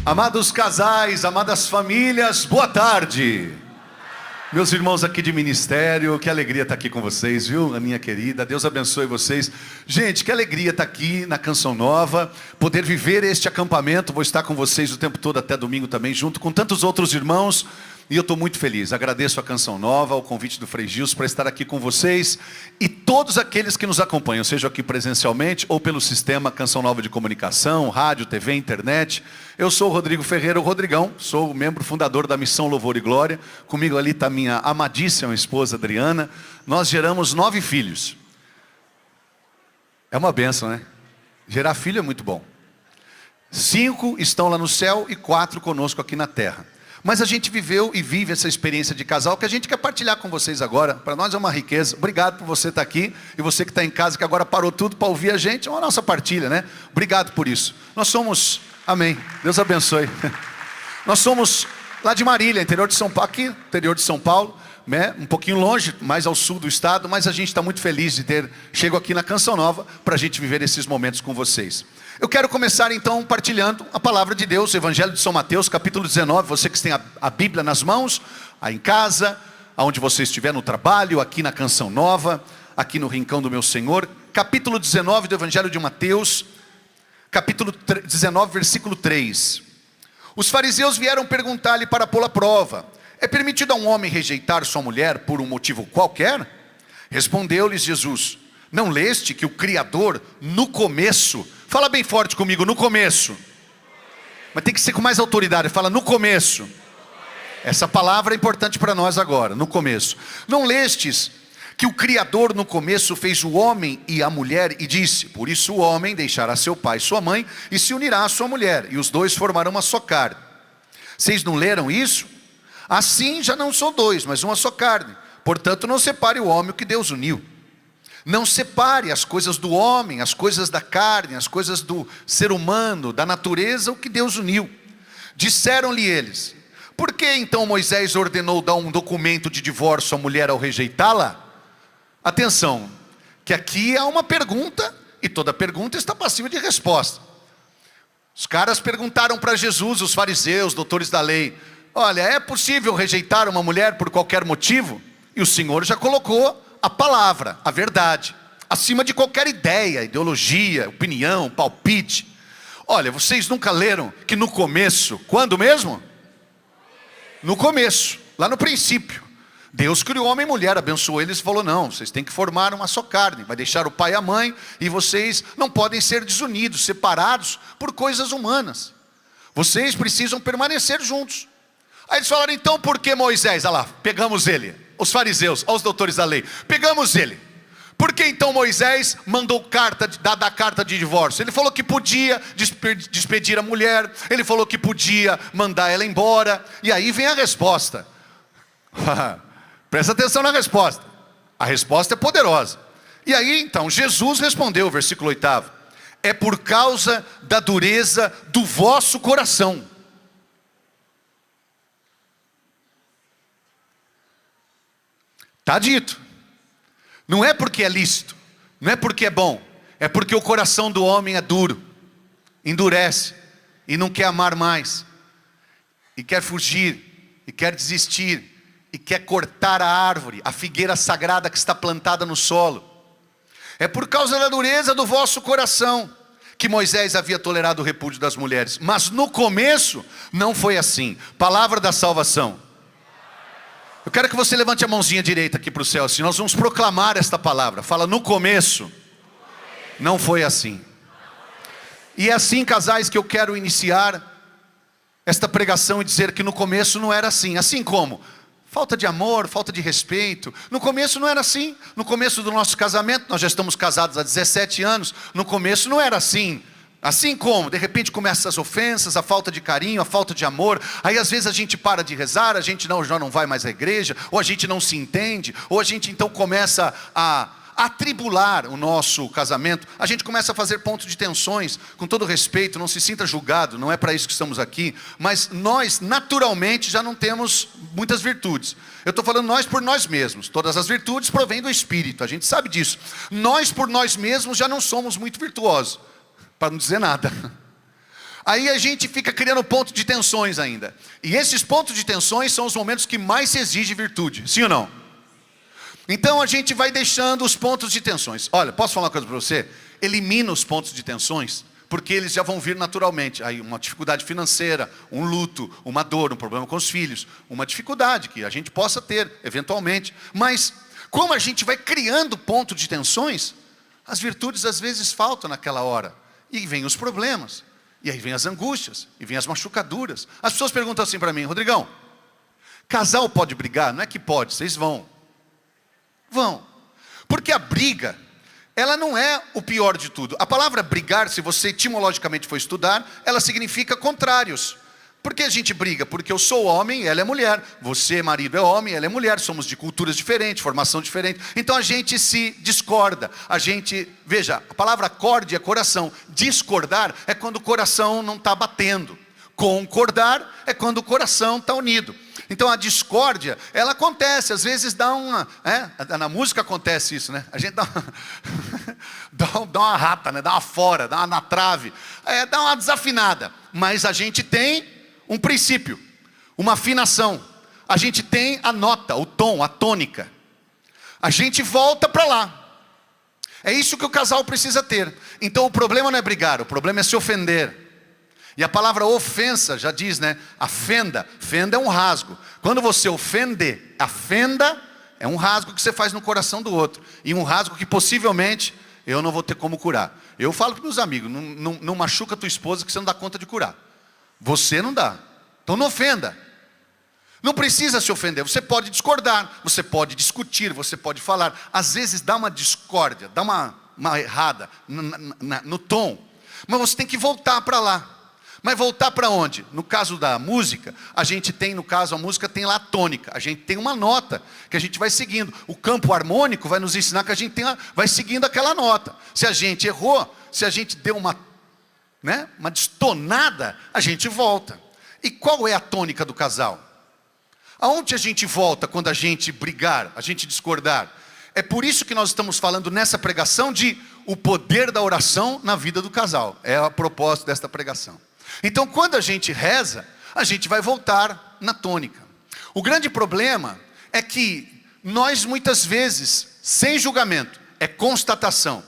Amados casais, amadas famílias, boa tarde. Meus irmãos aqui de ministério, que alegria estar aqui com vocês, viu, Aninha querida, Deus abençoe vocês. Gente, que alegria estar aqui na Canção Nova, poder viver este acampamento. Vou estar com vocês o tempo todo até domingo também, junto com tantos outros irmãos. E eu estou muito feliz, agradeço a Canção Nova, o convite do Frei Gilson para estar aqui com vocês e todos aqueles que nos acompanham, seja aqui presencialmente ou pelo sistema Canção Nova de Comunicação, rádio, TV, internet. Eu sou o Rodrigo Ferreira, o Rodrigão, sou o membro fundador da Missão Louvor e Glória. Comigo ali está minha amadíssima esposa Adriana. Nós geramos 9 filhos. É uma bênção, né? Gerar filho é muito bom. 5 estão lá no céu e 4 conosco aqui na terra. Mas a gente viveu e vive essa experiência de casal que a gente quer partilhar com vocês agora. Para nós é uma riqueza. Obrigado por você estar aqui. E você que está em casa, que agora parou tudo para ouvir a gente. É uma nossa partilha, né? Obrigado por isso. Nós somos... Amém. Deus abençoe. Nós somos lá de Marília, interior de São Paulo. Aqui, interior de São Paulo. Né? Um pouquinho longe, mais ao sul do estado. Mas a gente está muito feliz de ter... Chego aqui na Canção Nova para a gente viver esses momentos com vocês. Eu quero começar então partilhando a palavra de Deus, o Evangelho de São Mateus, capítulo 19, você que tem a Bíblia nas mãos, aí em casa, aonde você estiver no trabalho, aqui na Canção Nova, aqui no Rincão do Meu Senhor, capítulo 19 do Evangelho de Mateus, capítulo 19, versículo 3. Os fariseus vieram perguntar-lhe para pô-lo à prova: é permitido a um homem rejeitar sua mulher por um motivo qualquer? Respondeu-lhes Jesus: não leste que o Criador no começo... Fala bem forte comigo, no começo. Mas tem que ser com mais autoridade, fala no começo. Essa palavra é importante para nós agora, no começo. Não lestes que o Criador no começo fez o homem e a mulher e disse: por isso o homem deixará seu pai e sua mãe e se unirá à sua mulher, e os dois formarão uma só carne. Vocês não leram isso? Assim já não são dois, mas uma só carne. Portanto não separe o homem o que Deus uniu. Não separe as coisas do homem, as coisas da carne, as coisas do ser humano, da natureza, o que Deus uniu. Disseram-lhe eles: por que então Moisés ordenou dar um documento de divórcio à mulher ao rejeitá-la? Atenção, que aqui há uma pergunta, e toda pergunta está passiva de resposta. Os caras perguntaram para Jesus, os fariseus, doutores da lei: olha, é possível rejeitar uma mulher por qualquer motivo? E o Senhor já colocou a palavra, a verdade, acima de qualquer ideia, ideologia, opinião, palpite. Olha, vocês nunca leram que no começo, quando mesmo? No começo, lá no princípio, Deus criou homem e mulher, abençoou eles e falou: não, vocês têm que formar uma só carne, vai deixar o pai e a mãe, e vocês não podem ser desunidos, separados por coisas humanas. Vocês precisam permanecer juntos. Aí eles falaram: então por que Moisés? Olha lá, pegamos ele. Os fariseus, os doutores da lei, pegamos ele. Por que então Moisés mandou dar a carta de divórcio? Ele falou que podia despedir a mulher, ele falou que podia mandar ela embora. E aí vem a resposta. Presta atenção na resposta. A resposta é poderosa. E aí então Jesus respondeu, versículo 8: é por causa da dureza do vosso coração. Está dito. Não é porque é lícito, não é porque é bom, é porque o coração do homem é duro, endurece, e não quer amar mais, e quer fugir, e quer desistir, e quer cortar a árvore, a figueira sagrada que está plantada no solo. É por causa da dureza do vosso coração que Moisés havia tolerado o repúdio das mulheres. Mas no começo não foi assim. Palavra da salvação. Eu quero que você levante a mãozinha direita aqui para o céu, assim, nós vamos proclamar esta palavra. Fala: no começo não foi assim. E é assim, casais, que eu quero iniciar esta pregação e dizer que no começo não era assim. Assim como falta de amor, falta de respeito. No começo não era assim. No começo do nosso casamento, nós já estamos casados há 17 anos. No começo não era assim. Assim como, de repente começam as ofensas, a falta de carinho, a falta de amor. Aí às vezes a gente para de rezar, a gente já não vai mais à igreja, ou a gente não se entende, ou a gente então começa a atribular o nosso casamento. A gente começa a fazer pontos de tensões. Com todo respeito, não se sinta julgado, não é para isso que estamos aqui. Mas nós naturalmente já não temos muitas virtudes. Eu estou falando nós por nós mesmos. Todas as virtudes provêm do Espírito, a gente sabe disso. Nós por nós mesmos já não somos muito virtuosos, para não dizer nada. Aí a gente fica criando pontos de tensões ainda. E esses pontos de tensões são os momentos que mais se exige virtude. Sim ou não? Então a gente vai deixando os pontos de tensões. Olha, posso falar uma coisa para você? Elimina os pontos de tensões, porque eles já vão vir naturalmente. Aí uma dificuldade financeira, um luto, uma dor, um problema com os filhos, uma dificuldade que a gente possa ter, eventualmente. Mas como a gente vai criando ponto de tensões, as virtudes às vezes faltam naquela hora. E vem os problemas, e aí vem as angústias, e vem as machucaduras. As pessoas perguntam assim para mim: Rodrigão, casal pode brigar? Não é que pode, vocês vão. Porque a briga, ela não é o pior de tudo. A palavra brigar, se você etimologicamente for estudar, ela significa contrários. Por que a gente briga? Porque eu sou homem, ela é mulher. Você, marido, é homem, ela é mulher. Somos de culturas diferentes, formação diferente. Então a gente se discorda. Veja, a palavra acorde é coração. Discordar é quando o coração não está batendo. Concordar é quando o coração está unido. Então a discórdia, ela acontece, às vezes dá uma... na música acontece isso, né? A gente dá uma rata, né? Dá uma fora, dá uma na trave, dá uma desafinada. Mas a gente tem um princípio, uma afinação. A gente tem a nota, o tom, a tônica. A gente volta para lá. É isso que o casal precisa ter. Então o problema não é brigar, o problema é se ofender. E a palavra ofensa já diz, né? A fenda. Fenda é um rasgo. Quando você ofende, a fenda é um rasgo que você faz no coração do outro. E um rasgo que possivelmente eu não vou ter como curar. Eu falo para os meus amigos, não machuca a tua esposa que você não dá conta de curar. Você não dá. Então não ofenda. Não precisa se ofender. Você pode discordar, você pode discutir, você pode falar. Às vezes dá uma discórdia, dá uma errada no tom. Mas você tem que voltar para lá. Mas voltar para onde? No caso da música, a gente tem, a música tem lá a tônica. A gente tem uma nota que a gente vai seguindo. O campo harmônico vai nos ensinar que a gente vai seguindo aquela nota. Se a gente errou, se a gente deu uma destonada, a gente volta. E qual é a tônica do casal? Aonde a gente volta quando a gente brigar, a gente discordar? É por isso que nós estamos falando nessa pregação de o poder da oração na vida do casal. É a propósito desta pregação. Então quando a gente reza, a gente vai voltar na tônica. O grande problema é que nós muitas vezes, sem julgamento, é constatação.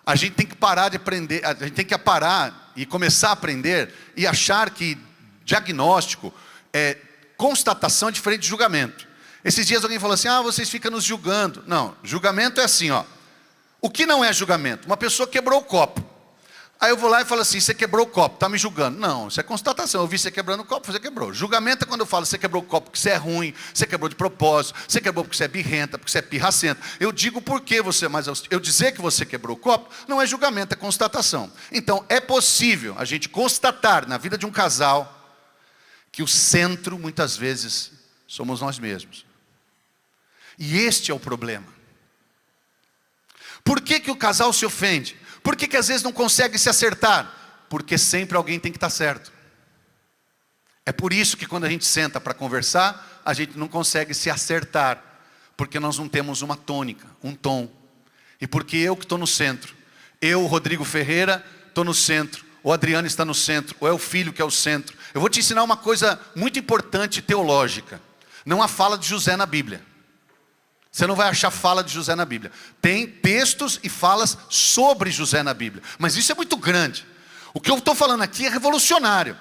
A gente tem que parar de aprender, a gente tem que parar e começar a aprender e achar que diagnóstico, constatação é diferente de julgamento. Esses dias alguém falou assim: vocês ficam nos julgando. Não, julgamento é assim, ó. O que não é julgamento? Uma pessoa quebrou o copo. Aí eu vou lá e falo assim: você quebrou o copo, está me julgando. Não, isso é constatação. Eu vi você quebrando o copo, você quebrou. Julgamento é quando eu falo: você quebrou o copo porque você é ruim, você quebrou de propósito, você quebrou porque você é birrenta, porque você é pirracenta. Eu digo por que você, mas eu dizer que você quebrou o copo não é julgamento, é constatação. Então é possível a gente constatar na vida de um casal que o centro muitas vezes somos nós mesmos. E este é o problema. Por que o casal se ofende? Por que às vezes não consegue se acertar? Porque sempre alguém tem que estar certo. É por isso que quando a gente senta para conversar, a gente não consegue se acertar. Porque nós não temos uma tônica, um tom. E porque eu que estou no centro. Eu, Rodrigo Ferreira, estou no centro. O Adriano está no centro. Ou é o filho que é o centro. Eu vou te ensinar uma coisa muito importante teológica. Não há fala de José na Bíblia. Você não vai achar fala de José na Bíblia. Tem textos e falas sobre José na Bíblia. Mas isso é muito grande. O que eu estou falando aqui é revolucionário.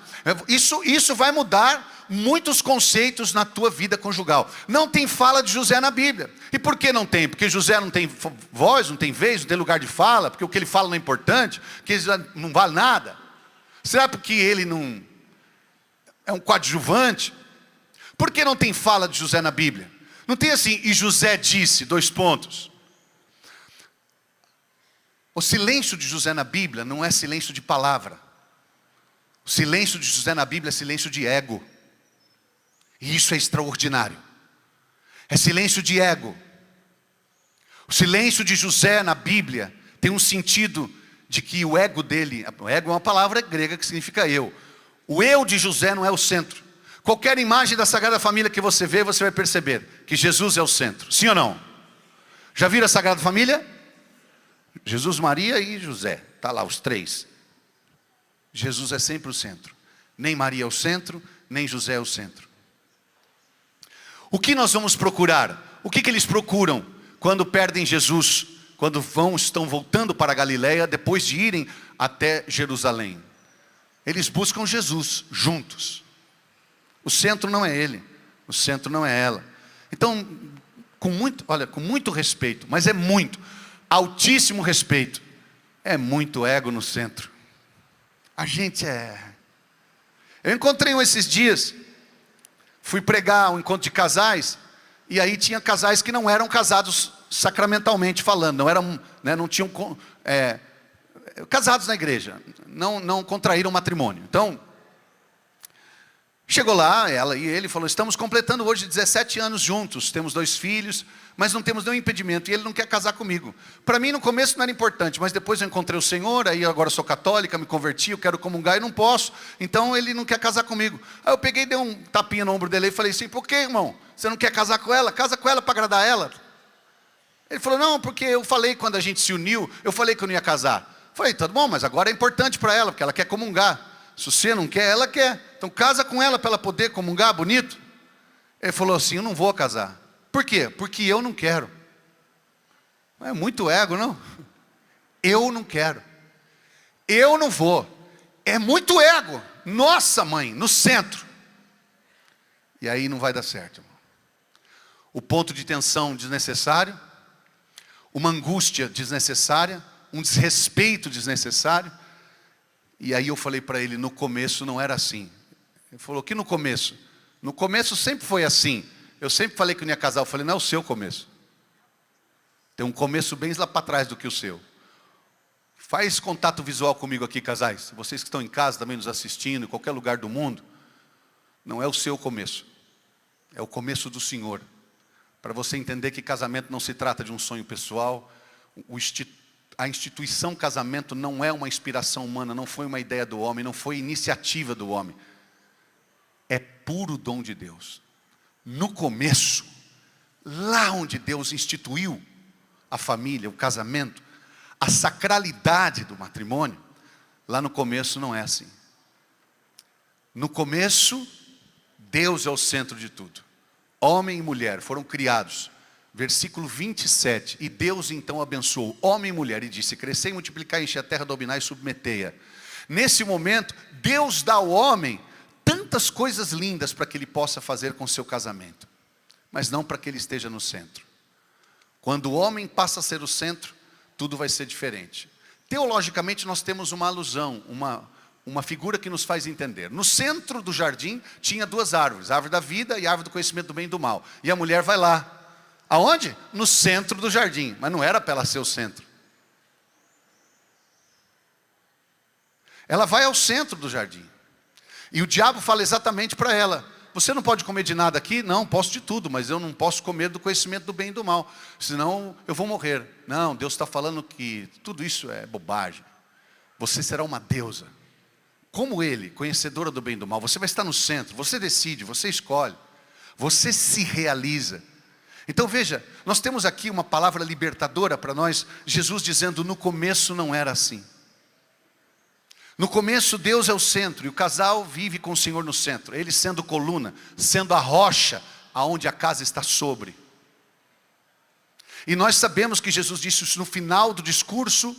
Isso vai mudar muitos conceitos na tua vida conjugal. Não tem fala de José na Bíblia. E por que não tem? Porque José não tem voz, não tem vez, não tem lugar de fala, porque o que ele fala não é importante, que ele não vale nada. Será porque ele não é um coadjuvante? Por que não tem fala de José na Bíblia? Não tem assim: e José disse, : O silêncio de José na Bíblia não é silêncio de palavra. O silêncio de José na Bíblia é silêncio de ego. E isso é extraordinário. É silêncio de ego. O silêncio de José na Bíblia tem um sentido de que o ego dele, o ego é uma palavra grega que significa eu. O eu de José não é o centro. Qualquer imagem da Sagrada Família que você vê, você vai perceber que Jesus é o centro. Sim ou não? Já viram a Sagrada Família? Jesus, Maria e José. Está lá os três. Jesus é sempre o centro. Nem Maria é o centro, nem José é o centro. O que nós vamos procurar? O que eles procuram quando perdem Jesus? Quando estão voltando para a Galileia, depois de irem até Jerusalém. Eles buscam Jesus juntos. O centro não é ele, o centro não é ela. Então, com muito respeito, mas é muito, altíssimo respeito, é muito ego no centro. A gente Eu encontrei um esses dias, fui pregar um encontro de casais, e aí tinha casais que não eram casados sacramentalmente falando, não tinham casados na igreja, não contraíram matrimônio. Então, chegou lá, ela e ele, falou, estamos completando hoje 17 anos juntos, temos 2 filhos, mas não temos nenhum impedimento, e ele não quer casar comigo. Para mim no começo não era importante, mas depois eu encontrei o Senhor, aí agora eu sou católica, me converti, eu quero comungar e não posso, então ele não quer casar comigo. Aí eu peguei, dei um tapinha no ombro dele e falei assim, por que, irmão? Você não quer casar com ela? Casa com ela para agradar ela. Ele falou, não, porque eu falei quando a gente se uniu, eu falei que eu não ia casar. Falei, tá bom, mas agora é importante para ela, porque ela quer comungar. Se você não quer, ela quer. Então casa com ela para ela poder comungar, bonito. Ele falou assim, eu não vou casar. Por quê? Porque eu não quero. É muito ego, não? Eu não quero. Eu não vou. É muito ego. Nossa, mãe, no centro. E aí não vai dar certo, irmão. O ponto de tensão desnecessário, uma angústia desnecessária, um desrespeito desnecessário. E aí eu falei para ele, no começo não era assim. Ele falou, que no começo? No começo sempre foi assim. Eu sempre falei que eu não ia casar. Eu falei, não é o seu começo. Tem um começo bem lá para trás do que o seu. Faz contato visual comigo aqui, casais. Vocês que estão em casa também nos assistindo, em qualquer lugar do mundo. Não é o seu começo. É o começo do Senhor. Para você entender que casamento não se trata de um sonho pessoal. A instituição casamento não é uma inspiração humana, não foi uma ideia do homem, não foi iniciativa do homem. É puro dom de Deus. No começo, lá onde Deus instituiu a família, o casamento, a sacralidade do matrimônio, lá no começo não é assim. No começo, Deus é o centro de tudo. Homem e mulher foram criados. Versículo 27, e Deus então abençoou homem e mulher e disse, crescei, multiplicai, enchei a terra, dominai e submetei-a. Nesse momento, Deus dá ao homem tantas coisas lindas para que ele possa fazer com o seu casamento, mas não para que ele esteja no centro. Quando o homem passa a ser o centro, tudo vai ser diferente. Teologicamente nós temos uma alusão, uma figura que nos faz entender. No centro do jardim tinha 2 árvores, a árvore da vida e a árvore do conhecimento do bem e do mal. E a mulher vai lá. Aonde? No centro do jardim, mas não era para ela ser o centro. Ela vai ao centro do jardim. E o diabo fala exatamente para ela, você não pode comer de nada aqui? Não, posso de tudo, mas eu não posso comer do conhecimento do bem e do mal, senão eu vou morrer. Não, Deus está falando que tudo isso é bobagem. Você será uma deusa, como Ele, conhecedora do bem e do mal. Você vai estar no centro, você decide, você escolhe, você se realiza. Então veja, nós temos aqui uma palavra libertadora para nós, Jesus dizendo, no começo não era assim. No começo Deus é o centro, e o casal vive com o Senhor no centro, Ele sendo coluna, sendo a rocha, aonde a casa está sobre. E nós sabemos que Jesus disse isso no final do discurso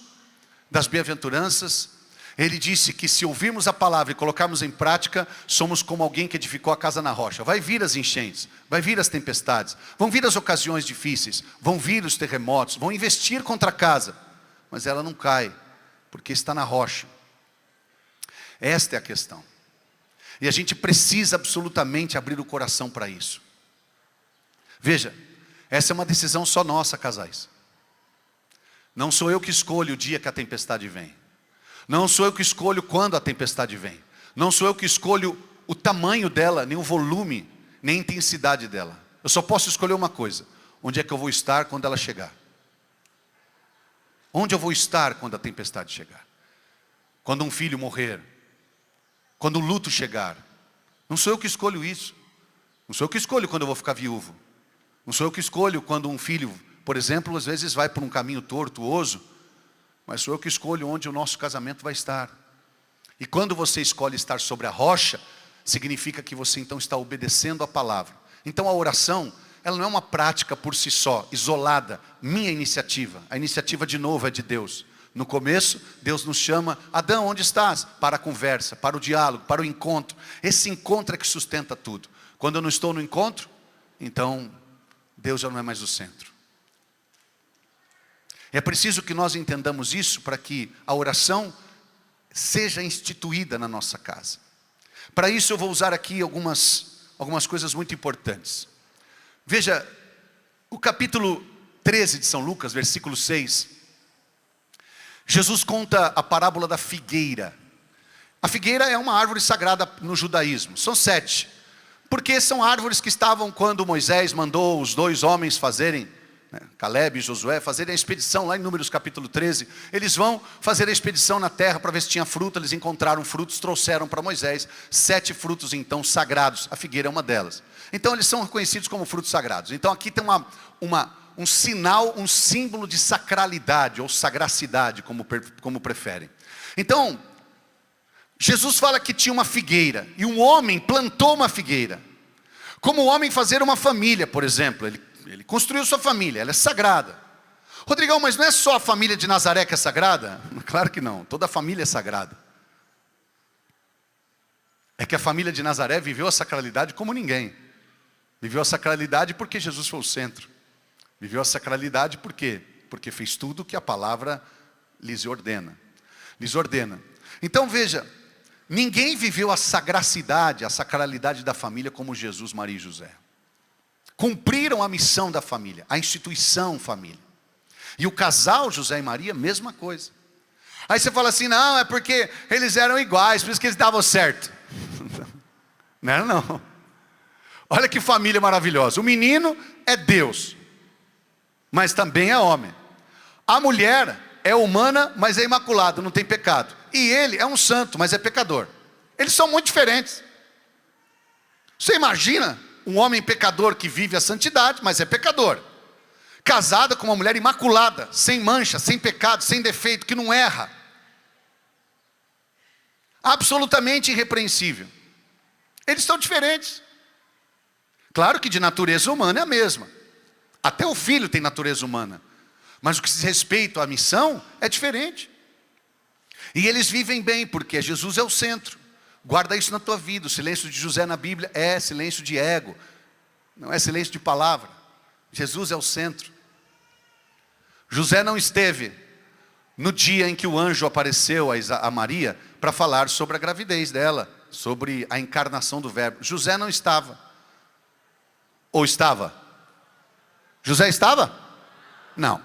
das bem-aventuranças. Ele disse que se ouvirmos a palavra e colocarmos em prática, somos como alguém que edificou a casa na rocha. Vai vir as enchentes, vai vir as tempestades, vão vir as ocasiões difíceis, vão vir os terremotos, vão investir contra a casa, mas ela não cai, porque está na rocha. Esta é a questão. E a gente precisa absolutamente abrir o coração para isso. Veja, essa é uma decisão só nossa, casais. Não sou eu que escolho o dia que a tempestade vem. Não sou eu que escolho quando a tempestade vem. Não sou eu que escolho o tamanho dela, nem o volume, nem a intensidade dela. Eu só posso escolher uma coisa: onde é que eu vou estar quando ela chegar? Onde eu vou estar quando a tempestade chegar? Quando um filho morrer? Quando o luto chegar? Não sou eu que escolho isso. Não sou eu que escolho quando eu vou ficar viúvo. Não sou eu que escolho quando um filho, por exemplo, às vezes vai por um caminho tortuoso. Mas sou eu que escolho onde o nosso casamento vai estar. E quando você escolhe estar sobre a rocha, significa que você então está obedecendo a palavra. Então a oração, ela não é uma prática por si só, isolada, minha iniciativa. A iniciativa de novo é de Deus. No começo, Deus nos chama: Adão, onde estás? Para a conversa, para o diálogo, para o encontro. Esse encontro é que sustenta tudo. Quando eu não estou no encontro, então Deus já não é mais o centro. É preciso que nós entendamos isso para que a oração seja instituída na nossa casa. Para isso eu vou usar aqui algumas coisas muito importantes. Veja, o capítulo 13 de São Lucas, versículo 6. Jesus conta a parábola da figueira. A figueira é uma árvore sagrada no judaísmo. São 7. Porque são árvores que estavam quando Moisés mandou os 2 homens fazerem, Caleb e Josué, fazerem a expedição lá em Números capítulo 13. Eles vão fazer a expedição na terra para ver se tinha fruta. Eles encontraram frutos, trouxeram para Moisés 7 frutos então sagrados. A figueira é uma delas. Então eles são reconhecidos como frutos sagrados. Então aqui tem um sinal, um símbolo de sacralidade ou sagracidade, como preferem. Então, Jesus fala que tinha uma figueira e um homem plantou uma figueira. Como o homem fazer uma família, por exemplo, ele construiu sua família, ela é sagrada. Rodrigão, mas não é só a família de Nazaré que é sagrada? Claro que não, toda a família é sagrada. É que a família de Nazaré viveu a sacralidade como ninguém. Viveu a sacralidade porque Jesus foi o centro. Viveu a sacralidade por quê? Porque fez tudo que a palavra lhes ordena. Então veja, ninguém viveu a sagracidade, a sacralidade da família como Jesus, Maria e José. Cumpriram a missão da família, a instituição família. E o casal José e Maria, mesma coisa. Aí você fala assim, não, é porque eles eram iguais, por isso que eles davam certo. Não era não. Olha que família maravilhosa. O menino é Deus, mas também é homem. A mulher é humana, mas é imaculada, não tem pecado. E ele é um santo, mas é pecador. Eles são muito diferentes. Você imagina um homem pecador que vive a santidade, mas é pecador, casada com uma mulher imaculada, sem mancha, sem pecado, sem defeito, que não erra, absolutamente irrepreensível. Eles são diferentes. Claro que de natureza humana é a mesma. Até o filho tem natureza humana. Mas o que diz respeito à missão é diferente. E eles vivem bem, porque Jesus é o centro. Guarda isso na tua vida. O silêncio de José na Bíblia é silêncio de ego. Não é silêncio de palavra. Jesus é o centro. José não esteve no dia em que o anjo apareceu a Maria para falar sobre a gravidez dela, sobre a encarnação do verbo. José não estava. Ou estava? José estava? Não.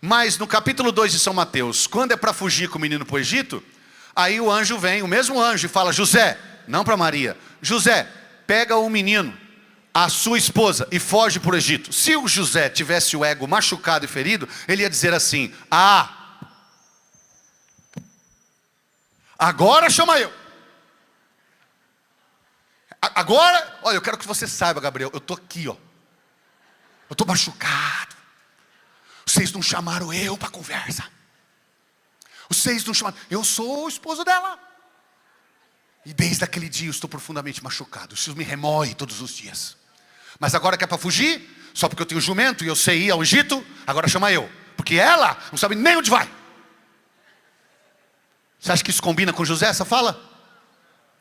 Mas no capítulo 2 de São Mateus, quando é para fugir com o menino para o Egito, aí o anjo vem, o mesmo anjo, e fala: José, não para Maria, José, pega o menino, a sua esposa, e foge para o Egito. Se o José tivesse o ego machucado e ferido, ele ia dizer assim: agora chama eu. Agora, olha, eu quero que você saiba, Gabriel, eu estou aqui, ó. Eu estou machucado. Vocês não chamaram eu para conversa. Vocês não chamaram. Eu sou o esposo dela. E desde aquele dia eu estou profundamente machucado. Isso me remoe todos os dias. Mas agora que é para fugir, só porque eu tenho jumento e eu sei ir ao Egito, agora chama eu. Porque ela não sabe nem onde vai. Você acha que isso combina com José, essa fala?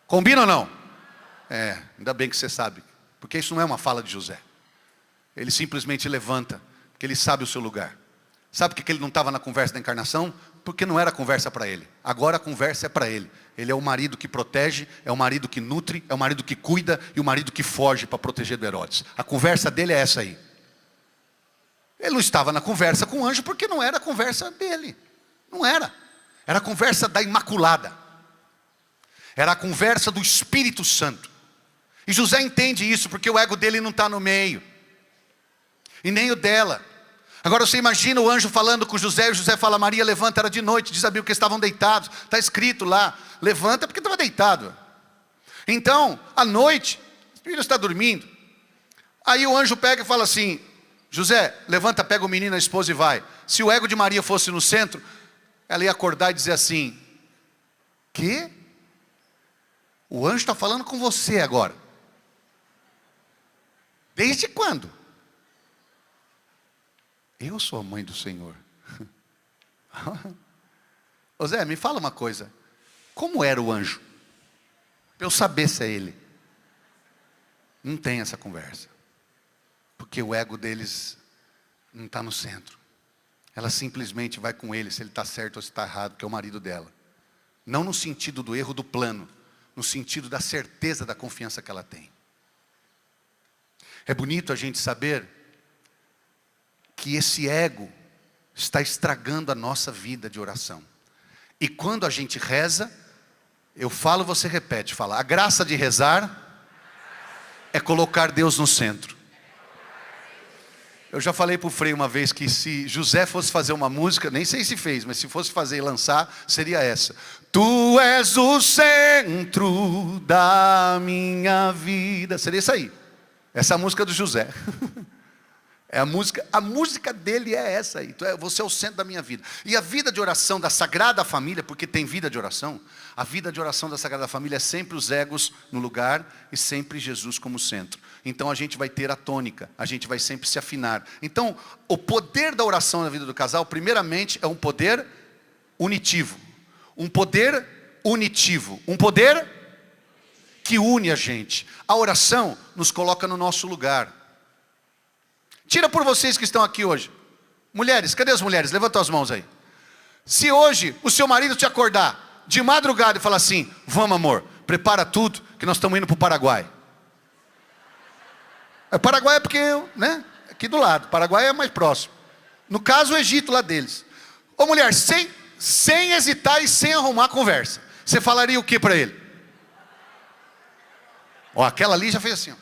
Combina ou não? É, ainda bem que você sabe. Porque isso não é uma fala de José. Ele simplesmente levanta, porque ele sabe o seu lugar. Sabe por que ele não estava na conversa da encarnação? Porque não era conversa para ele. Agora a conversa é para ele. Ele é o marido que protege, é o marido que nutre, é o marido que cuida e o marido que foge para proteger do Herodes. A conversa dele é essa aí. Ele não estava na conversa com o anjo porque não era a conversa dele. Não era. Era a conversa da Imaculada. Era a conversa do Espírito Santo. E José entende isso porque o ego dele não está no meio. E nem o dela. Agora você imagina o anjo falando com José, e José fala: Maria, levanta, era de noite, diz a Bíblia que estavam deitados. Está escrito lá, levanta porque estava deitado. Então, à noite, o filho está dormindo. Aí o anjo pega e fala assim: José, levanta, pega o menino, a esposa e vai. Se o ego de Maria fosse no centro, ela ia acordar e dizer assim: quê? O anjo está falando com você agora. Desde quando? Eu sou a mãe do Senhor. Ô Zé, me fala uma coisa. Como era o anjo? Para eu saber se é ele. Não tem essa conversa. Porque o ego deles não está no centro. Ela simplesmente vai com ele, se ele está certo ou se está errado, que é o marido dela. Não no sentido do erro do plano, no sentido da certeza da confiança que ela tem. É bonito a gente saber que esse ego está estragando a nossa vida de oração. E quando a gente reza, eu falo, você repete, fala, a graça de rezar é colocar Deus no centro. Eu já falei para o Frei uma vez que se José fosse fazer uma música, nem sei se fez, mas se fosse fazer e lançar, seria essa. Tu és o centro da minha vida. Seria isso aí. Essa é a música do José. É a música dele é essa aí. Você é o centro da minha vida. E a vida de oração da Sagrada Família, porque tem vida de oração, a vida de oração da Sagrada Família é sempre os egos no lugar e sempre Jesus como centro. Então a gente vai ter a tônica, a gente vai sempre se afinar. Então o poder da oração na vida do casal, primeiramente, é um poder unitivo. Um poder unitivo. Um poder que une a gente. A oração nos coloca no nosso lugar. Tira por vocês que estão aqui hoje. Mulheres, cadê as mulheres? Levanta as mãos aí. Se hoje o seu marido te acordar de madrugada e falar assim, vamos amor, prepara tudo que nós estamos indo para o Paraguai. O Paraguai é porque, né? Aqui do lado, o Paraguai é mais próximo. No caso, o Egito lá deles. Ô mulher, sem hesitar e sem arrumar a conversa, você falaria o que para ele? Ó, aquela ali já fez assim, ó.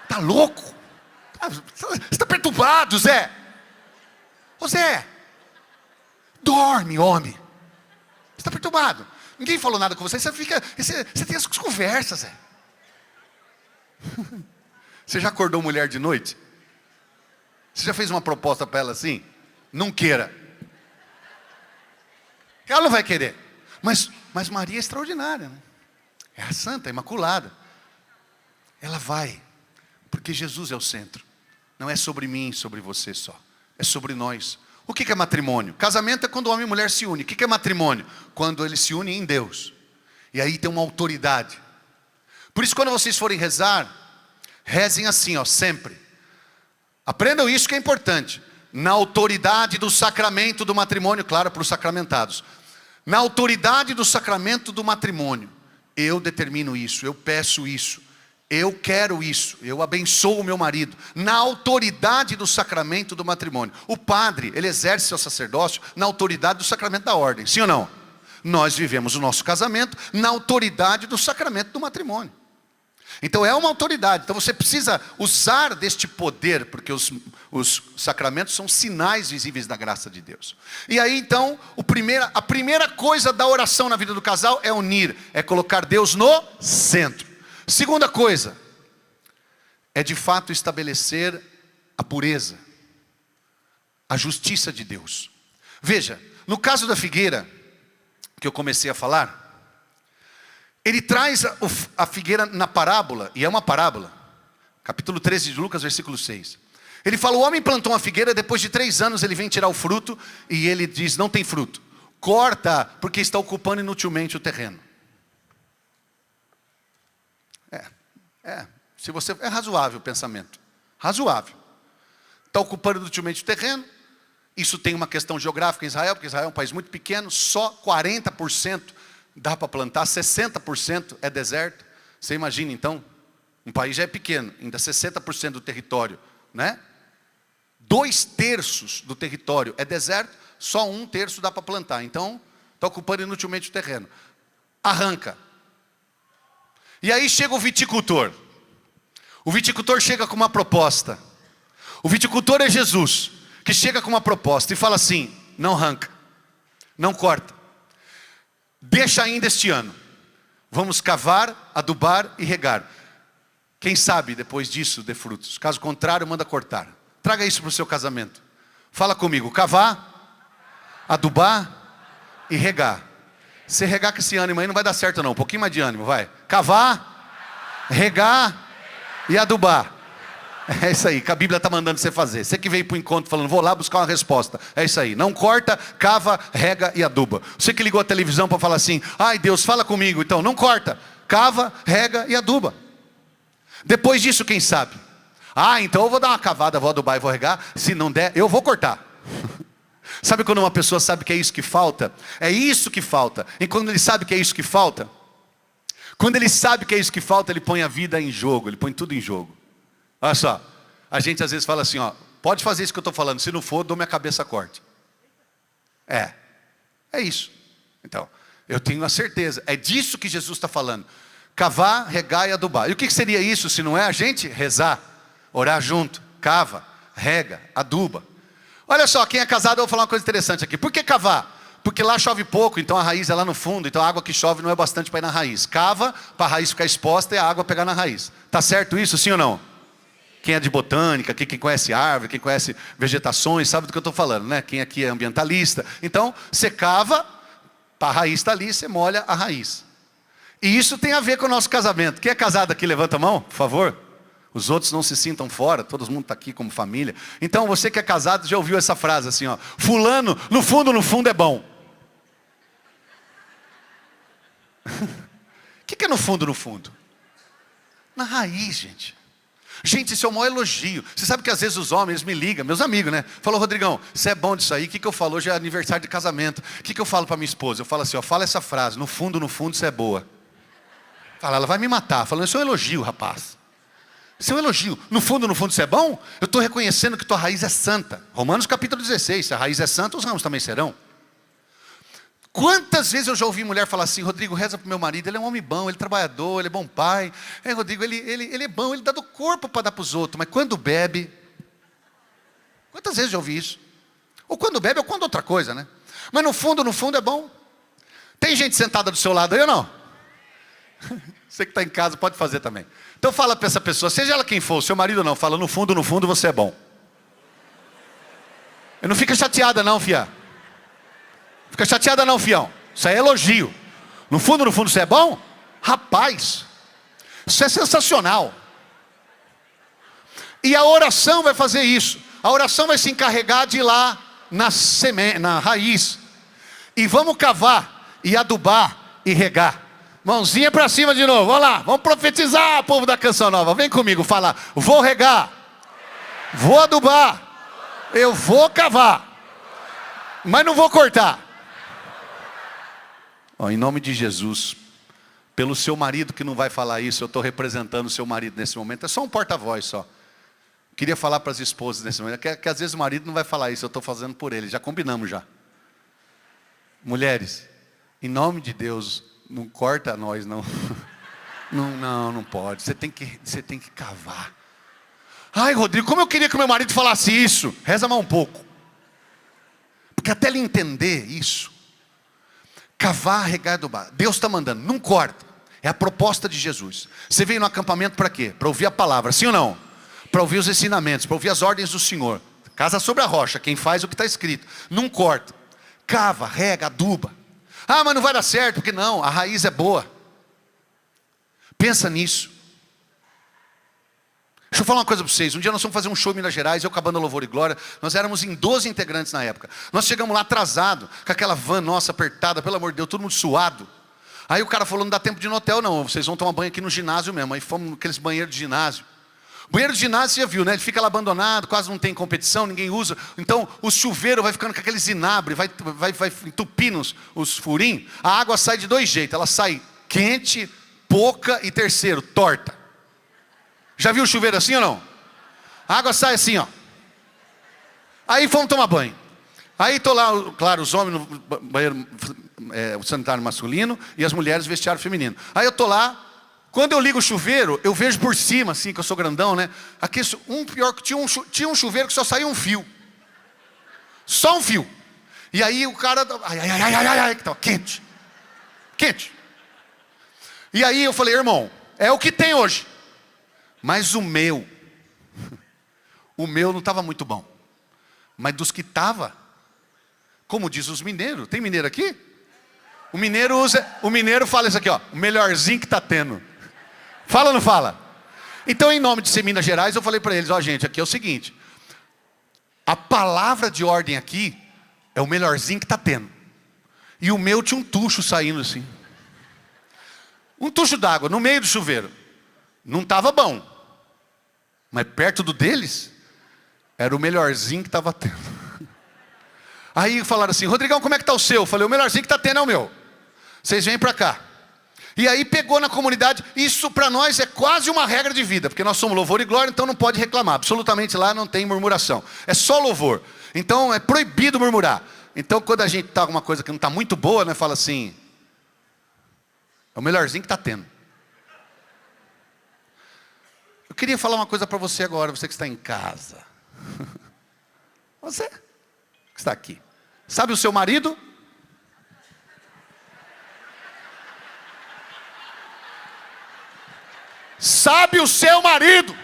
Tá louco? Você está perturbado, Zé? Ô Zé, dorme, homem. Você está perturbado. Ninguém falou nada com você, você tem as conversas, Zé. Você já acordou mulher de noite? Você já fez uma proposta para ela assim? Não queira. Ela não vai querer. Mas Maria é extraordinária, né? É a santa, a imaculada. Ela vai, porque Jesus é o centro. Não é sobre mim, sobre você só. É sobre nós. O que é matrimônio? Casamento é quando homem e mulher se unem. O que é matrimônio? Quando eles se unem em Deus. E aí tem uma autoridade. Por isso, quando vocês forem rezar, rezem assim, ó, sempre. Aprendam isso que é importante. Na autoridade do sacramento do matrimônio, claro, para os sacramentados. Na autoridade do sacramento do matrimônio, eu determino isso, eu peço isso. Eu quero isso, eu abençoo o meu marido. Na autoridade do sacramento do matrimônio. O padre, ele exerce seu sacerdócio na autoridade do sacramento da ordem. Sim ou não? Nós vivemos o nosso casamento na autoridade do sacramento do matrimônio. Então é uma autoridade. Então você precisa usar deste poder, porque os sacramentos são sinais visíveis da graça de Deus. E aí então, a primeira coisa da oração na vida do casal é unir, é colocar Deus no centro. Segunda coisa, é de fato estabelecer a pureza, a justiça de Deus. Veja, no caso da figueira, que eu comecei a falar, ele traz a figueira na parábola, e é uma parábola, capítulo 13 de Lucas, versículo 6. Ele fala, o homem plantou uma figueira, depois de 3 anos ele vem tirar o fruto, e ele diz, não tem fruto. Corta, porque está ocupando inutilmente o terreno. É razoável o pensamento. Razoável. Está ocupando inutilmente o terreno. Isso tem uma questão geográfica em Israel, porque Israel é um país muito pequeno, só 40% dá para plantar, 60% é deserto. Você imagina então, um país já é pequeno, ainda 60% do território, né? 2/3 do território é deserto, só 1/3 dá para plantar. Então, está ocupando inutilmente o terreno. Arranca. E aí chega o viticultor. O viticultor chega com uma proposta. O viticultor é Jesus, que chega com uma proposta e fala assim, não arranca, não corta. Deixa ainda este ano. Vamos cavar, adubar e regar. Quem sabe depois disso dê frutos. Caso contrário, manda cortar. Traga isso para o seu casamento. Fala comigo, cavar, adubar e regar. Você regar com esse ânimo aí não vai dar certo não. Um pouquinho mais de ânimo, vai. Cavar, regar e adubar. É isso aí que a Bíblia está mandando você fazer. Você que veio para o encontro falando, vou lá buscar uma resposta. É isso aí. Não corta, cava, rega e aduba. Você que ligou a televisão para falar assim, ai Deus, fala comigo. Então, não corta, cava, rega e aduba. Depois disso, quem sabe? Ah, então eu vou dar uma cavada, vou adubar e vou regar. Se não der, eu vou cortar. Sabe quando uma pessoa sabe que é isso que falta? É isso que falta. E quando ele sabe que é isso que falta, quando ele sabe que é isso que falta, ele põe a vida em jogo, ele põe tudo em jogo. Olha só, a gente às vezes fala assim, ó, pode fazer isso que eu estou falando, se não for, dou minha cabeça corte. É isso. Então, eu tenho a certeza, é disso que Jesus está falando. Cavar, regar e adubar. E o que seria isso se não é a gente rezar, orar junto, cava, rega, aduba. Olha só, quem é casado, eu vou falar uma coisa interessante aqui. Por que cavar? Porque lá chove pouco, então a raiz é lá no fundo, então a água que chove não é bastante para ir na raiz. Cava, para a raiz ficar exposta e a água pegar na raiz. Tá certo isso, sim ou não? Quem é de botânica, quem conhece árvore, quem conhece vegetações, sabe do que eu estou falando, né? Quem aqui é ambientalista. Então, você cava, a raiz está ali, você molha a raiz. E isso tem a ver com o nosso casamento. Quem é casado aqui, levanta a mão, por favor. Os outros não se sintam fora, todo mundo está aqui como família. Então, você que é casado, já ouviu essa frase assim, ó. Fulano, no fundo é bom. O que é no fundo? Na raiz, gente. Gente, isso é o maior elogio. Você sabe que às vezes os homens me ligam, meus amigos, né? Falou, Rodrigão, você é bom disso aí. O que eu falo? Hoje é aniversário de casamento. O que eu falo para minha esposa? Eu falo assim, ó, fala essa frase, no fundo, você é boa. Fala, ela vai me matar. Falando, isso é um elogio, rapaz. Isso é um elogio. No fundo, você é bom? Eu estou reconhecendo que tua raiz é santa. Romanos capítulo 16, se a raiz é santa, os ramos também serão. Quantas vezes eu já ouvi mulher falar assim, Rodrigo, reza para o meu marido, ele é um homem bom, ele é trabalhador, ele é bom pai. Rodrigo, ele é bom, ele dá do corpo para dar para os outros, mas quando bebe... Quantas vezes eu já ouvi isso? Ou quando bebe, ou quando outra coisa, né? Mas no fundo é bom. Tem gente sentada do seu lado aí ou não? Você que está em casa pode fazer também. Então fala para essa pessoa, seja ela quem for, o seu marido ou não, fala no fundo você é bom. E não fica chateada não, fia. Fica chateada não, fião. Isso é elogio. No fundo você é bom? Rapaz, isso é sensacional. E a oração vai fazer isso. A oração vai se encarregar de ir lá na raiz. E vamos cavar, e adubar, e regar. Mãozinha para cima de novo, vamos lá. Vamos profetizar, povo da Canção Nova. Vem comigo, fala, vou regar, vou adubar, eu vou cavar, mas não vou cortar. Em nome de Jesus, pelo seu marido que não vai falar isso, eu estou representando o seu marido nesse momento, é só um porta-voz só. Queria falar para as esposas nesse momento, que às vezes o marido não vai falar isso, eu estou fazendo por ele, já combinamos já. Mulheres, em nome de Deus, não corta nós não. Não pode, você tem que cavar. Ai Rodrigo, como eu queria que o meu marido falasse isso, reza mais um pouco. Porque até ele entender isso, cavar, regar e adubar. Deus está mandando, não corta. É a proposta de Jesus. Você veio no acampamento para quê? Para ouvir a palavra, sim ou não? Para ouvir os ensinamentos, para ouvir as ordens do Senhor. Casa sobre a rocha, quem faz o que está escrito. Não corta. Cava, rega, aduba. Ah, mas não vai dar certo, porque não, a raiz é boa. Pensa nisso. Deixa eu falar uma coisa para vocês. Um dia nós fomos fazer um show em Minas Gerais, eu com a banda Louvor e Glória. Nós éramos em 12 integrantes na época. Nós chegamos lá atrasado, com aquela van nossa apertada, pelo amor de Deus, todo mundo suado. Aí o cara falou, não dá tempo de ir no hotel não, vocês vão tomar banho aqui no ginásio mesmo. Aí fomos naqueles banheiros de ginásio. Banheiro de ginásio você já viu, né? Ele fica lá abandonado, quase não tem competição, ninguém usa. Então o chuveiro vai ficando com aqueles zinabre, vai entupindo os furinhos. A água sai de dois jeitos, ela sai quente, pouca e terceiro, torta. Já viu o chuveiro assim ou não? A água sai assim, ó. Aí fomos tomar banho. Aí estou lá, claro, os homens no banheiro, o sanitário masculino, e as mulheres no vestiário feminino. Aí eu estou lá, quando eu ligo o chuveiro, eu vejo por cima, assim, que eu sou grandão, né? Aqui, pior que tinha um chuveiro que só saía um fio. Só um fio. E aí o cara, ai, que tá quente. Quente. E aí eu falei, irmão, é o que tem hoje. Mas o meu não estava muito bom. Mas dos que estava, como diz os mineiros, tem mineiro aqui? O mineiro fala isso aqui, ó. O melhorzinho que tá tendo. Fala ou não fala? Então, em nome de ser Minas Gerais, eu falei para eles, ó, gente, aqui é o seguinte. A palavra de ordem aqui é o melhorzinho que tá tendo. E o meu tinha um tucho saindo assim. Um tucho d'água no meio do chuveiro. Não estava bom. Mas perto do deles, era o melhorzinho que estava tendo. Aí falaram assim, Rodrigão, como é que está o seu? Eu falei, o melhorzinho que está tendo é o meu. Vocês vêm para cá. E aí pegou na comunidade. Isso para nós é quase uma regra de vida. Porque nós somos louvor e glória, então não pode reclamar. Absolutamente lá não tem murmuração. É só louvor. Então é proibido murmurar. Então quando a gente está com uma coisa que não está muito boa, né, fala assim, é o melhorzinho que está tendo. Eu queria falar uma coisa para você agora, você que está em casa. Você que está aqui. Sabe o seu marido? Sabe o seu marido?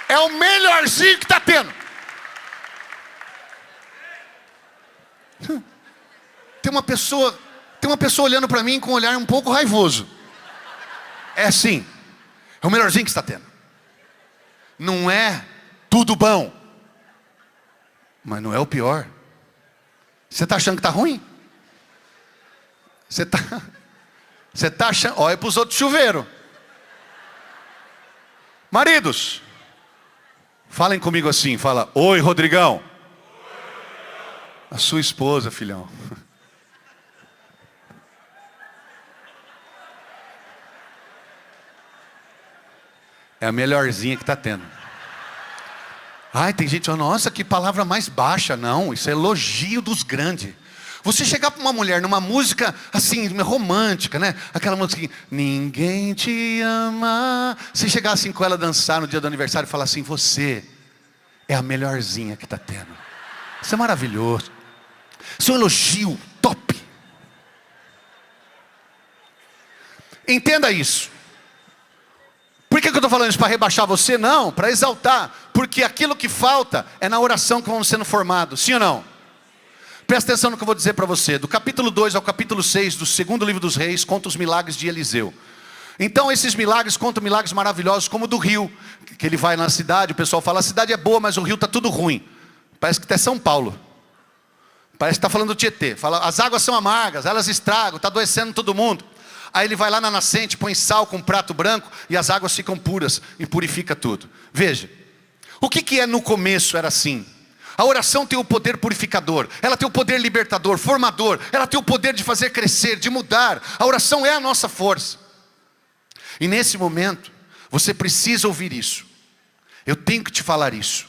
É o melhorzinho que está tendo. Tem uma pessoa olhando para mim com um olhar um pouco raivoso. É assim. É o melhorzinho que está tendo. Não é tudo bom. Mas não é o pior. Você está achando que está ruim? Você está achando... Olha para os outros chuveiros. Maridos. Falem comigo assim. Fala, oi Rodrigão. A sua esposa, filhão. É a melhorzinha que está tendo. Ai, tem gente falando, nossa, que palavra mais baixa. Não, isso é elogio dos grandes. Você chegar para uma mulher numa música assim, romântica, né? Aquela música que, ninguém te ama. Se chegar assim com ela dançar no dia do aniversário e falar assim, você é a melhorzinha que está tendo. Isso é maravilhoso. Isso é um elogio top. Entenda isso. Por que eu estou falando isso? Para rebaixar você? Não, para exaltar. Porque aquilo que falta é na oração que vamos sendo formados. Sim ou não? Presta atenção no que eu vou dizer para você. Do capítulo 2 ao capítulo 6 do segundo livro dos reis, conta os milagres de Eliseu. Então esses milagres contam milagres maravilhosos, como o do rio. Que ele vai na cidade, o pessoal fala, a cidade é boa, mas o rio está tudo ruim. Parece que até São Paulo. Parece que está falando do Tietê. Fala, as águas são amargas, elas estragam, está adoecendo todo mundo. Aí ele vai lá na nascente, põe sal com um prato branco e as águas ficam puras e purifica tudo. Veja, o que é no começo era assim? A oração tem o poder purificador, ela tem o poder libertador, formador, ela tem o poder de fazer crescer, de mudar. A oração é a nossa força. E nesse momento, você precisa ouvir isso. Eu tenho que te falar isso.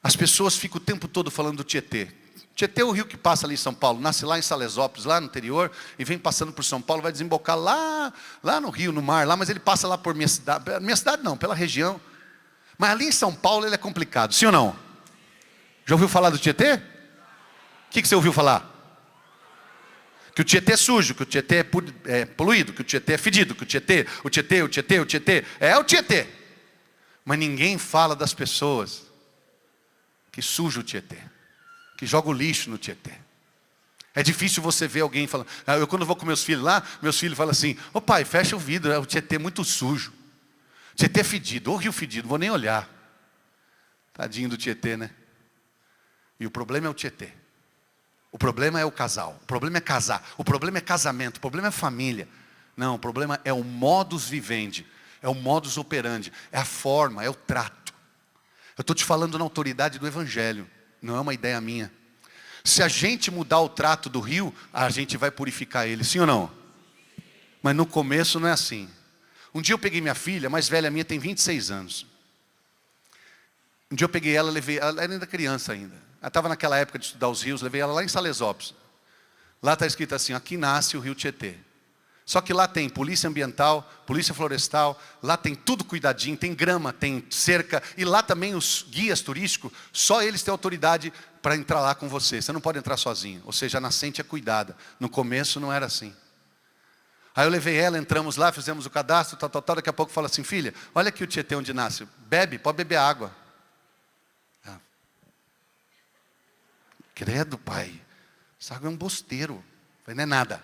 As pessoas ficam o tempo todo falando do Tietê. Tietê é o rio que passa ali em São Paulo, nasce lá em Salesópolis, lá no interior, e vem passando por São Paulo, vai desembocar lá no rio, no mar, lá, mas ele passa lá por minha cidade não, pela região. Mas ali em São Paulo ele é complicado, sim ou não? Já ouviu falar do Tietê? O que você ouviu falar? Que o Tietê é sujo, que o Tietê é poluído, que o Tietê é fedido, que o Tietê. É o Tietê. Mas ninguém fala das pessoas que sujam o Tietê, que jogam lixo no Tietê. É difícil você ver alguém falando. Eu quando vou com meus filhos lá, meus filhos falam assim, ô pai, fecha o vidro, o Tietê é muito sujo. O Tietê é fedido, ô rio fedido, não vou nem olhar. Tadinho do Tietê, né? E o problema é o Tietê. O problema é o casal. O problema é casar. O problema é casamento. O problema é família. Não, o problema é o modus vivendi. É o modus operandi. É a forma, é o trato. Eu estou te falando na autoridade do Evangelho. Não é uma ideia minha. Se a gente mudar o trato do rio, a gente vai purificar ele. Sim ou não? Mas no começo não é assim. Um dia eu peguei minha filha, a mais velha minha tem 26 anos. Um dia eu peguei ela, levei, ela era ainda criança ainda. Ela estava naquela época de estudar os rios, levei ela lá em Salesópolis. Lá está escrito assim, aqui nasce o rio Tietê. Só que lá tem polícia ambiental, polícia florestal, lá tem tudo cuidadinho, tem grama, tem cerca, e lá também os guias turísticos, só eles têm autoridade para entrar lá com você. Você não pode entrar sozinho, ou seja, a nascente é cuidada. No começo não era assim. Aí eu levei ela, entramos lá, fizemos o cadastro, tal, daqui a pouco fala assim, filha, olha aqui o Tietê onde nasce, bebe, pode beber água. credo, pai, essa água é um bosteiro. Eu falei, não é nada.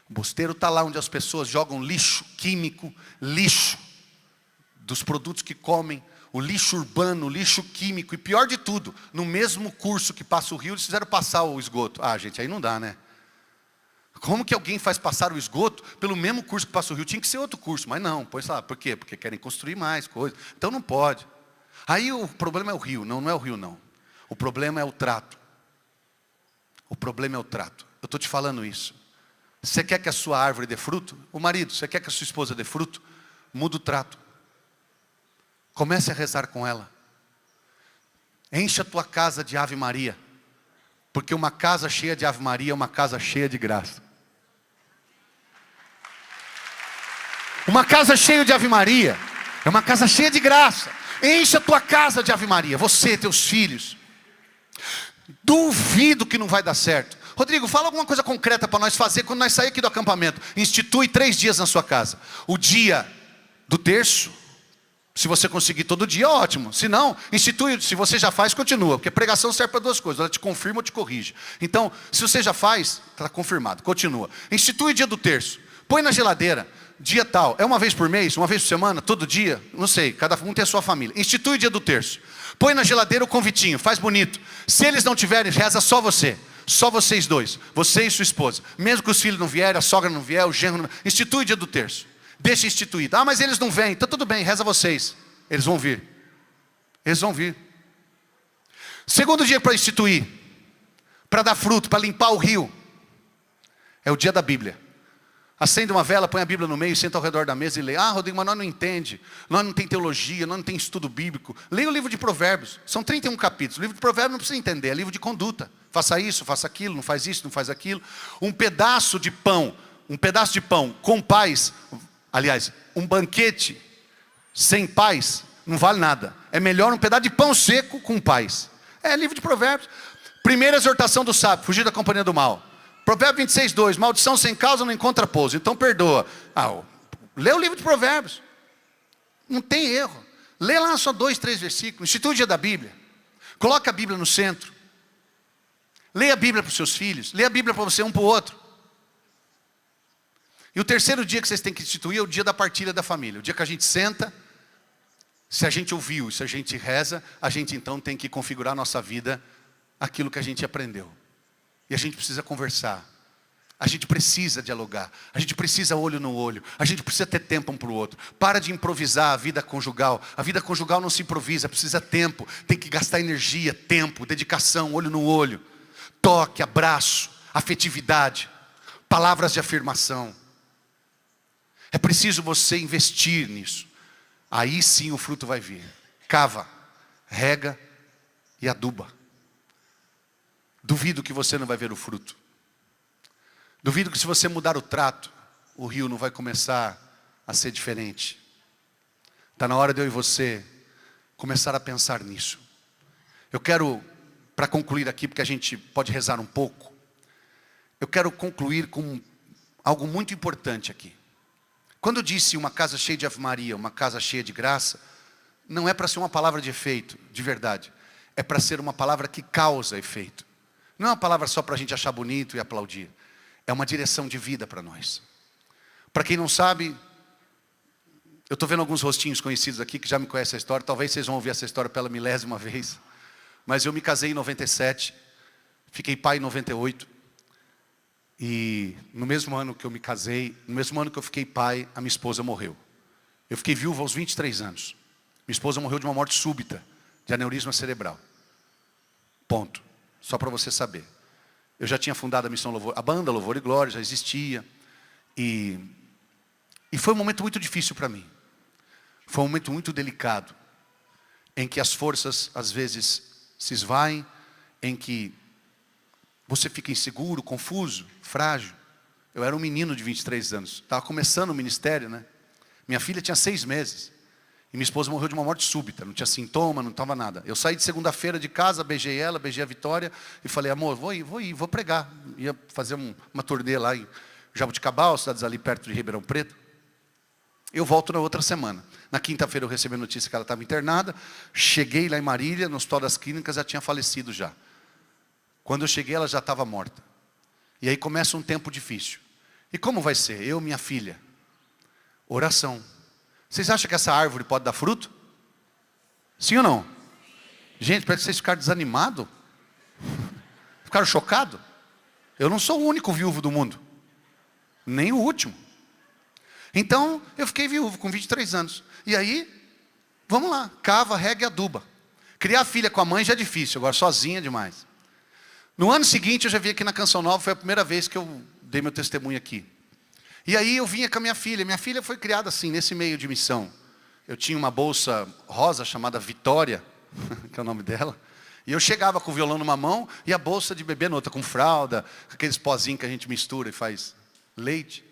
O bosteiro está lá onde as pessoas jogam lixo químico, lixo dos produtos que comem, o lixo urbano, o lixo químico, e pior de tudo, no mesmo curso que passa o rio, eles fizeram passar o esgoto. Ah, gente, aí não dá, né? Como que alguém faz passar o esgoto pelo mesmo curso que passa o rio? Tinha que ser outro curso, mas não, pois lá, por quê? Porque querem construir mais coisas, então não pode. Aí o problema é o rio, não é o rio não. O problema é o trato. O problema é o trato. Eu estou te falando isso. Você quer que a sua árvore dê fruto? O marido, você quer que a sua esposa dê fruto? Muda o trato. Comece a rezar com ela. Encha a tua casa de Ave Maria. Porque uma casa cheia de Ave Maria é uma casa cheia de graça. Uma casa cheia de Ave Maria é uma casa cheia de graça. Encha a tua casa de Ave Maria. Você, teus filhos. Duvido que não vai dar certo. Rodrigo, fala alguma coisa concreta para nós fazer quando nós sair aqui do acampamento. Institui 3 dias na sua casa. O dia do terço. Se você conseguir todo dia, ótimo. Se não, institui. Se você já faz, continua. Porque pregação serve para 2 coisas. Ela te confirma ou te corrige. Então, se você já faz, está confirmado. Continua. Institui o dia do terço. Põe na geladeira. Dia tal. É uma vez por mês? Uma vez por semana? Todo dia? Não sei. Cada um tem a sua família. Institui o dia do terço. Põe na geladeira o convitinho. Faz bonito. Se eles não tiverem, reza só você. Só vocês 2. Você e sua esposa. Mesmo que os filhos não vierem, a sogra não vier, o genro não vier. Institui o dia do terço. Deixa instituído. Ah, mas eles não vêm. Então tudo bem, reza vocês. Eles vão vir. Eles vão vir. Segundo dia para instituir. Para dar fruto, para limpar o rio. É o dia da Bíblia. Acende uma vela, põe a Bíblia no meio, senta ao redor da mesa e lê. Ah, Rodrigo, mas nós não entende. Nós não tem teologia, nós não tem estudo bíblico. Leia o livro de Provérbios. São 31 capítulos. O livro de Provérbios não precisa entender. É livro de conduta. Faça isso, faça aquilo, não faz isso, não faz aquilo. Um pedaço de pão com paz. Aliás, um banquete sem paz não vale nada. É melhor um pedaço de pão seco com paz. É livro de Provérbios. Primeira exortação do sábio, fugir da companhia do mal. Provérbios 26:2, maldição sem causa não encontra pouso, então perdoa. Lê o livro de Provérbios. Não tem erro. Lê lá só 2, 3 versículos. Institui o dia da Bíblia. Coloca a Bíblia no centro. Lê a Bíblia para os seus filhos. Lê a Bíblia para você, um para o outro. E o terceiro dia que vocês têm que instituir é o dia da partilha da família. O dia que a gente senta, se a gente ouviu, se a gente reza, a gente então tem que configurar a nossa vida, aquilo que a gente aprendeu. E a gente precisa conversar. A gente precisa dialogar. A gente precisa olho no olho. A gente precisa ter tempo um para o outro. Para de improvisar a vida conjugal. A vida conjugal não se improvisa, precisa tempo. Tem que gastar energia, tempo, dedicação, olho no olho. Toque, abraço, afetividade. Palavras de afirmação. É preciso você investir nisso. Aí sim o fruto vai vir. Cava, rega e aduba. Duvido que você não vai ver o fruto. Duvido que se você mudar o trato, o rio não vai começar a ser diferente. Está na hora de eu e você começar a pensar nisso. Eu quero, para concluir aqui, porque a gente pode rezar um pouco, eu quero concluir com algo muito importante aqui. Quando eu disse uma casa cheia de Ave Maria, uma casa cheia de graça, não é para ser uma palavra de efeito, de verdade. É para ser uma palavra que causa efeito. Não é uma palavra só para a gente achar bonito e aplaudir. É uma direção de vida para nós. Para quem não sabe, eu estou vendo alguns rostinhos conhecidos aqui que já me conhecem a história. Talvez vocês vão ouvir essa história pela 1000ª vez. Mas eu me casei em 97, fiquei pai em 98. E no mesmo ano que eu me casei, no mesmo ano que eu fiquei pai, a minha esposa morreu. Eu fiquei viúvo aos 23 anos. Minha esposa morreu de uma morte súbita, de aneurisma cerebral. Ponto. Só para você saber. Eu já tinha fundado a Missão Louvor, a banda Louvor e Glória já existia. E foi um momento muito difícil para mim. Foi um momento muito delicado. Em que as forças às vezes se esvaem. Em que você fica inseguro, confuso, frágil. Eu era um menino de 23 anos. Estava começando o ministério, né? Minha filha tinha 6 meses. E minha esposa morreu de uma morte súbita. Não tinha sintoma, não estava nada. Eu saí de segunda-feira de casa, beijei ela, beijei a Vitória. E falei, amor, vou pregar. Ia fazer uma turnê lá em Jabuticabal, cidades ali perto de Ribeirão Preto. Eu volto na outra semana. Na quinta-feira eu recebi a notícia que ela estava internada. Cheguei lá em Marília, no Hospital das Clínicas, já tinha falecido já. Quando eu cheguei, ela já estava morta. E aí começa um tempo difícil. E como vai ser? Eu, minha filha. Oração. Vocês acham que essa árvore pode dar fruto? Sim ou não? Gente, parece que vocês ficaram desanimados. Ficaram chocados? Eu não sou o único viúvo do mundo. Nem o último. Então, eu fiquei viúvo com 23 anos. E aí, vamos lá. Cava, rega e aduba. Criar filha com a mãe já é difícil. Agora, sozinha é demais. No ano seguinte, eu já vim aqui na Canção Nova. Foi a primeira vez que eu dei meu testemunho aqui. E aí, eu vinha com a minha filha. Minha filha foi criada assim, nesse meio de missão. Eu tinha uma bolsa rosa chamada Vitória, que é o nome dela. E eu chegava com o violão numa mão e a bolsa de bebê na outra, com fralda, aqueles pozinhos que a gente mistura e faz leite.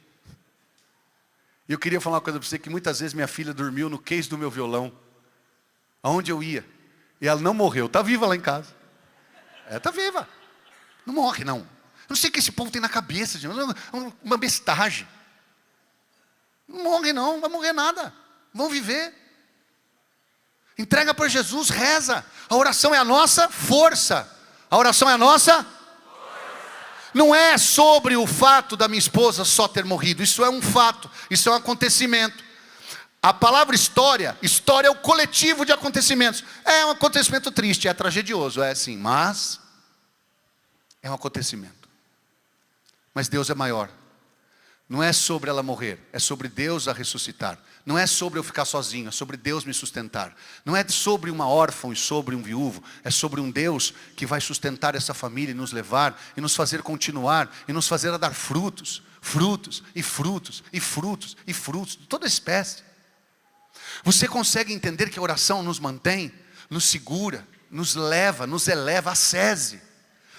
E eu queria falar uma coisa para você, que muitas vezes minha filha dormiu no case do meu violão, aonde eu ia. E ela não morreu, está viva lá em casa. Está viva. Não morre, não. Eu não sei o que esse povo tem na cabeça, gente. Uma bestagem. Não morre não, não vai morrer nada. Vão viver. Entrega para Jesus, reza. A oração é a nossa força. A oração é a nossa força. Não é sobre o fato da minha esposa só ter morrido. Isso é um fato, isso é um acontecimento. A palavra história é o coletivo de acontecimentos. É um acontecimento triste, é tragedioso, é sim, mas é um acontecimento. Mas Deus é maior. Não é sobre ela morrer, é sobre Deus a ressuscitar. Não é sobre eu ficar sozinho, é sobre Deus me sustentar. Não é sobre uma órfã e sobre um viúvo, é sobre um Deus que vai sustentar essa família e nos levar, e nos fazer continuar, e nos fazer a dar frutos, frutos, e frutos, e frutos, e frutos, de toda espécie. Você consegue entender que a oração nos mantém, nos segura, nos leva, nos eleva a sese,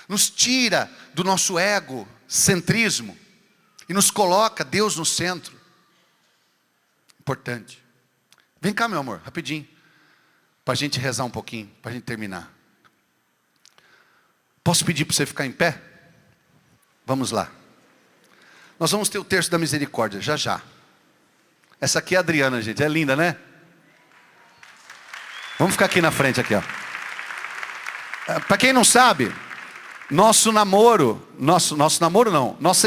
nos tira do nosso egocentrismo, e nos coloca Deus no centro. Importante. Vem cá, meu amor, rapidinho. Para a gente rezar um pouquinho, para a gente terminar. Posso pedir para você ficar em pé? Vamos lá. Nós vamos ter o terço da misericórdia, já já. Essa aqui é a Adriana, gente. É linda, né? Vamos ficar aqui na frente, aqui, ó. Para quem não sabe, nossa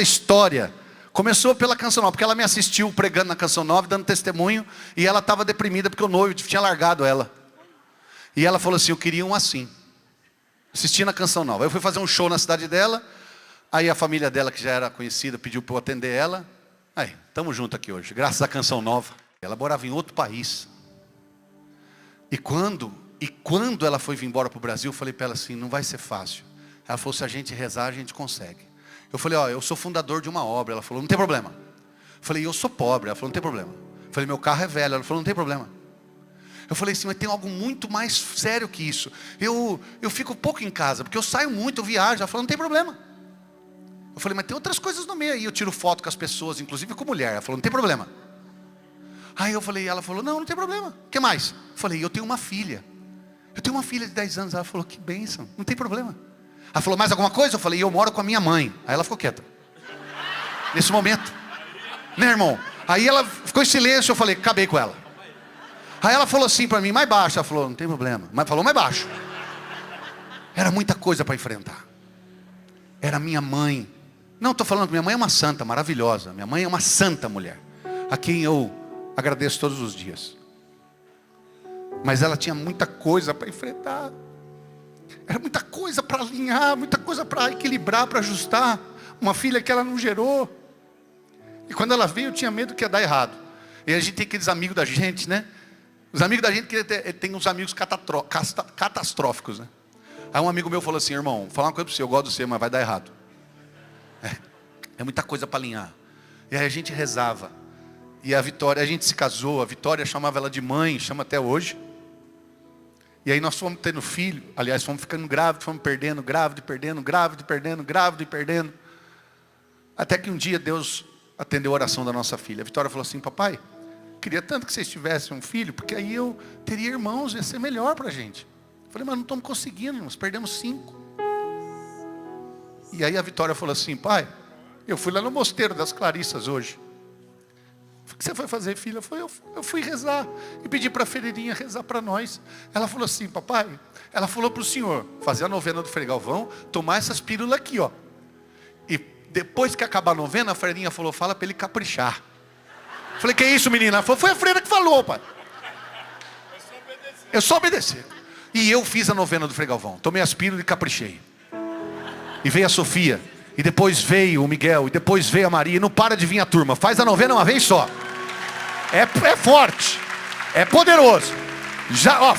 história começou pela Canção Nova, porque ela me assistiu pregando na Canção Nova, dando testemunho, e ela estava deprimida porque o noivo tinha largado ela. E ela falou assim, eu queria um assim. Assisti na Canção Nova. Eu fui fazer um show na cidade dela, aí a família dela, que já era conhecida, pediu para eu atender ela. Aí, estamos juntos aqui hoje, graças à Canção Nova. Ela morava em outro país. E quando ela foi vir embora para o Brasil, eu falei para ela assim, não vai ser fácil. Ela falou, se a gente rezar, a gente consegue. Eu falei, eu sou fundador de uma obra. Ela falou, não tem problema. Eu falei, eu sou pobre. Ela falou, não tem problema. Eu falei, meu carro é velho. Ela falou, não tem problema. Eu falei assim, mas tem algo muito mais sério que isso. Eu fico pouco em casa, porque eu saio muito, eu viajo. Ela falou, não tem problema. Eu falei, mas tem outras coisas no meio aí. Eu tiro foto com as pessoas, inclusive com mulher. Ela falou, não tem problema. Aí eu falei, ela falou, não tem problema. O que mais? Eu falei, eu tenho uma filha. Eu tenho uma filha de 10 anos. Ela falou, que bênção, não tem problema. Ela falou, mais alguma coisa? Eu falei, eu moro com a minha mãe. Aí ela ficou quieta. Nesse momento. Né, irmão? Aí ela ficou em silêncio, eu falei, acabei com ela. Aí ela falou assim para mim, mais baixo. Ela falou, não tem problema. Mas falou mais baixo. Era muita coisa para enfrentar. Era minha mãe. Não, estou falando que minha mãe é uma santa, maravilhosa. Minha mãe é uma santa mulher, a quem eu agradeço todos os dias. Mas ela tinha muita coisa para enfrentar. Era muita coisa para alinhar, muita coisa para equilibrar, para ajustar. Uma filha que ela não gerou. E quando ela veio, eu tinha medo que ia dar errado. E a gente tem aqueles amigos da gente, né? Os amigos da gente tem uns amigos catastróficos, né? Aí um amigo meu falou assim, irmão, vou falar uma coisa para você, eu gosto de você, mas vai dar errado. É muita coisa para alinhar. E aí a gente rezava. E a Vitória, a gente se casou, a Vitória chamava ela de mãe, chama até hoje. E aí nós fomos tendo filho, aliás, fomos ficando grávidos, fomos perdendo, grávido e perdendo, grávido e perdendo, grávido e perdendo. Até que um dia Deus atendeu a oração da nossa filha. A Vitória falou assim, papai, queria tanto que vocês tivessem um filho, porque aí eu teria irmãos, ia ser melhor para a gente. Eu falei, mas não estamos conseguindo, nós perdemos 5. E aí a Vitória falou assim, pai, eu fui lá no mosteiro das Clarissas hoje. O que você foi fazer, filha? Eu fui rezar e pedi para a freirinha rezar para nós. Ela falou assim, papai, ela falou para o senhor fazer a novena do Frei Galvão, tomar essas pílulas aqui, ó. E depois que acabar a novena, a freirinha falou, fala para ele caprichar. Falei, que isso, menina? Ela falou, foi a freira que falou, pai. Eu só obedeci. E eu fiz a novena do Frei Galvão. Tomei as pílulas e caprichei. E veio a Sofia. E depois veio o Miguel. E depois veio a Maria. E não para de vir a turma. Faz a novena uma vez só. É forte. É poderoso. Já, ó,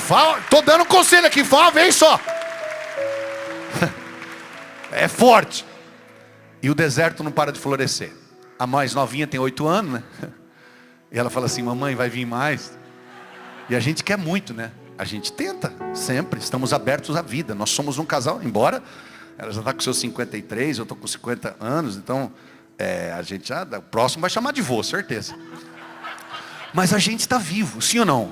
tô dando um conselho aqui. Fala uma vez só. É forte. E o deserto não para de florescer. A mais novinha tem 8 anos, né? E ela fala assim, mamãe, vai vir mais. E a gente quer muito, né? A gente tenta, sempre. Estamos abertos à vida. Nós somos um casal, embora ela já está com seus 53, eu estou com 50 anos. Então, a gente já, o próximo vai chamar de vô, certeza. Mas a gente está vivo, sim ou não?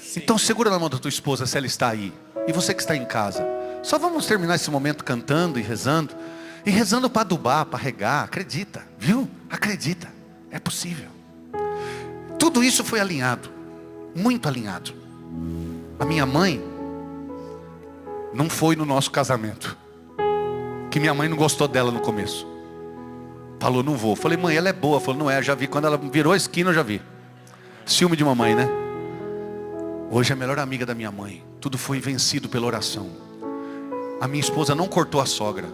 Sim. Então segura na mão da tua esposa se ela está aí. E você que está em casa. Só vamos terminar esse momento cantando e rezando. E rezando para adubar, para regar. Acredita, viu? Acredita, é possível. Tudo isso foi alinhado, muito alinhado. A minha mãe não foi no nosso casamento, que minha mãe não gostou dela no começo. Falou, não vou. Falei, mãe, ela é boa. Falou, não é, já vi. Quando ela virou a esquina, eu já vi. Ciúme de mamãe, né? Hoje é a melhor amiga da minha mãe. Tudo foi vencido pela oração. A minha esposa não cortou a sogra.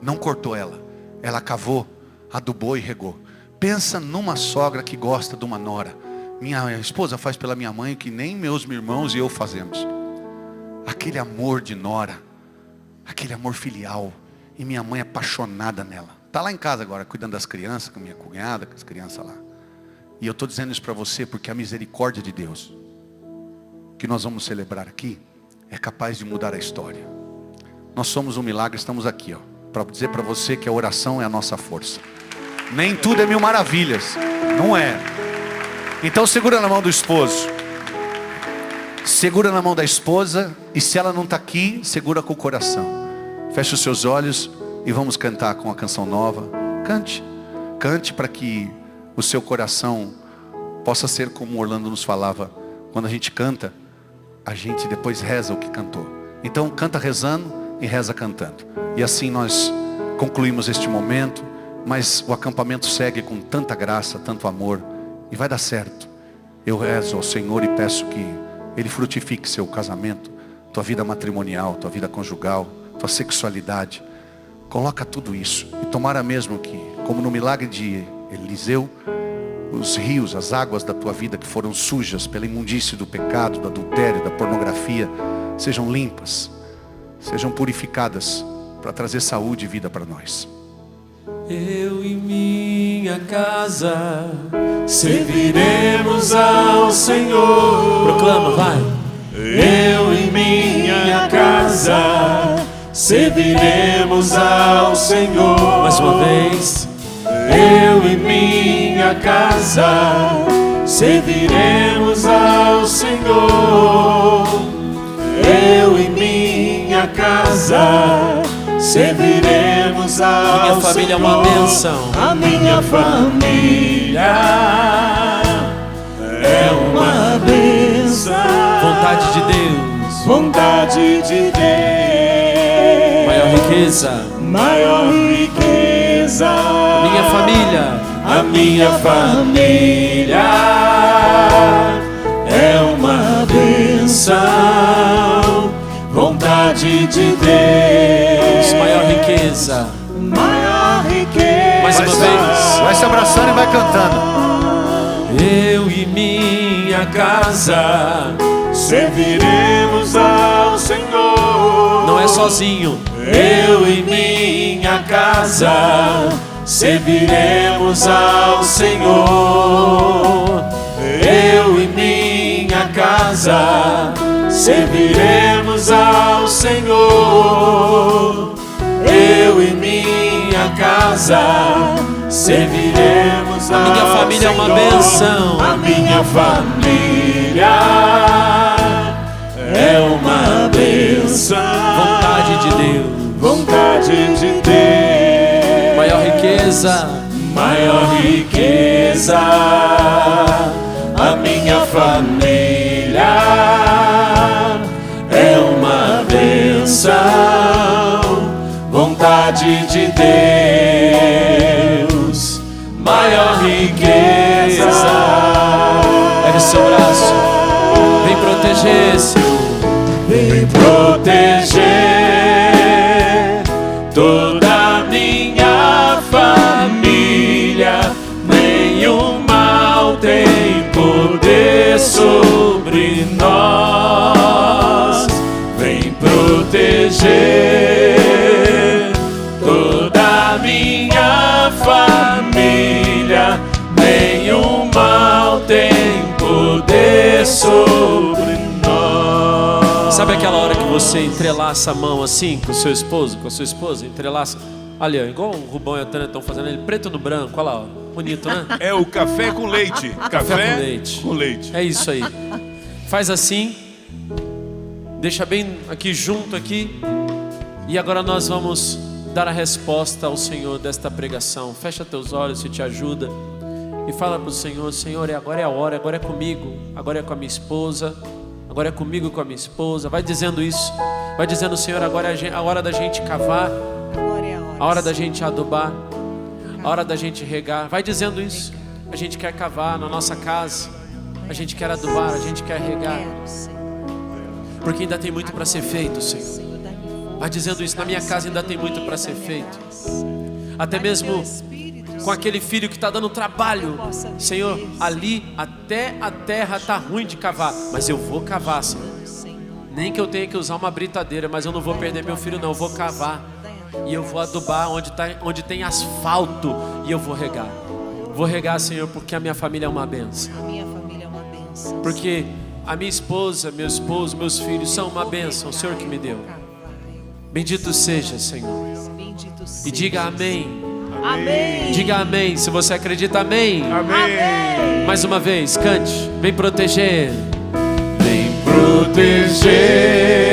Não cortou ela. Ela cavou, adubou e regou. Pensa numa sogra que gosta de uma nora. Minha esposa faz pela minha mãe o que nem meus irmãos e eu fazemos. Aquele amor de nora. Aquele amor filial. E minha mãe é apaixonada nela. Está lá em casa agora, cuidando das crianças, com minha cunhada, com as crianças lá. E eu estou dizendo isso para você, porque a misericórdia de Deus, que nós vamos celebrar aqui, é capaz de mudar a história. Nós somos um milagre, estamos aqui, ó, para dizer para você que a oração é a nossa força. Nem tudo é 1000 maravilhas, não é. Então segura na mão do esposo. Segura na mão da esposa. E se ela não está aqui, segura com o coração. Feche os seus olhos e vamos cantar com a canção nova. Cante. Cante para que o seu coração possa ser como Orlando nos falava. Quando a gente canta, a gente depois reza o que cantou. Então canta rezando e reza cantando. E assim nós concluímos este momento. Mas o acampamento segue com tanta graça, tanto amor. E vai dar certo. Eu rezo ao Senhor e peço que Ele frutifique seu casamento, tua vida matrimonial, tua vida conjugal, tua sexualidade. Coloca tudo isso. E tomara mesmo que, como no milagre de Eliseu, os rios, as águas da tua vida que foram sujas pela imundície do pecado, do adultério, da pornografia, sejam limpas, sejam purificadas para trazer saúde e vida para nós. Eu e minha casa serviremos ao Senhor. Proclama, vai. Eu e minha casa serviremos ao Senhor. Mais uma vez. Eu e minha casa serviremos ao Senhor. Eu e minha casa serviremos ao Senhor. Minha família é uma bênção. A minha família é uma bênção. Vontade de Deus. Vontade de Deus. Maior riqueza. Maior riqueza. Minha família. A minha família é uma bênção. Vontade de Deus. Maior riqueza. Maior riqueza. Mais uma vez. Vai se abraçando e vai cantando. Eu e minha casa serviremos ao Senhor. Não é sozinho. Eu e minha casa serviremos ao Senhor. Eu e minha casa serviremos ao Senhor. Eu e minha casa serviremos ao Senhor. A minha família é uma bênção. A minha família é uma bênção. Vontade de Deus. Vontade de Deus. Maior riqueza. Maior riqueza. bênção, vontade de Deus, maior riqueza. Ergue seu braço, vem proteger, Senhor. Vem proteger toda a minha família, nenhum mal tem poder sobre nós. Vem proteger toda a minha família, nenhum mal tem poder sobre nós. Sabe aquela hora que você entrelaça a mão assim com o seu esposo, com a sua esposa? Entrelaça. Olha, igual o Rubão e a Tânia estão fazendo ele, preto no branco, olha lá, ó. Bonito, né? É o café com leite. Café com leite. Com leite. É isso aí. Faz assim. Deixa bem aqui junto aqui. E agora nós vamos dar a resposta ao Senhor desta pregação. Fecha teus olhos se te ajuda. E fala para o Senhor: Senhor, agora é a hora, agora é comigo, agora é com a minha esposa, agora é comigo e com a minha esposa. Vai dizendo isso. Vai dizendo: Senhor, agora é a hora da gente cavar, a hora da gente adubar, a hora da gente regar. Vai dizendo isso. A gente quer cavar na nossa casa, a gente quer adubar, a gente quer regar, porque ainda tem muito para ser feito, Senhor. Vai dizendo isso: na minha casa ainda tem muito para ser feito. Até mesmo com aquele filho que está dando trabalho, Senhor, ali até a terra está ruim de cavar, mas eu vou cavar, Senhor. Nem que eu tenha que usar uma britadeira, mas eu não vou perder meu filho não, eu vou cavar. E eu vou adubar onde tem asfalto, e eu vou regar. Vou regar, Senhor, porque a minha família é uma bênção. Porque a minha esposa, meu esposo, meus filhos são uma bênção, o Senhor que me deu. Bendito seja, Senhor. E diga amém. Amém. Diga amém, se você acredita, amém. Amém. Mais uma vez, cante. Vem proteger. Vem proteger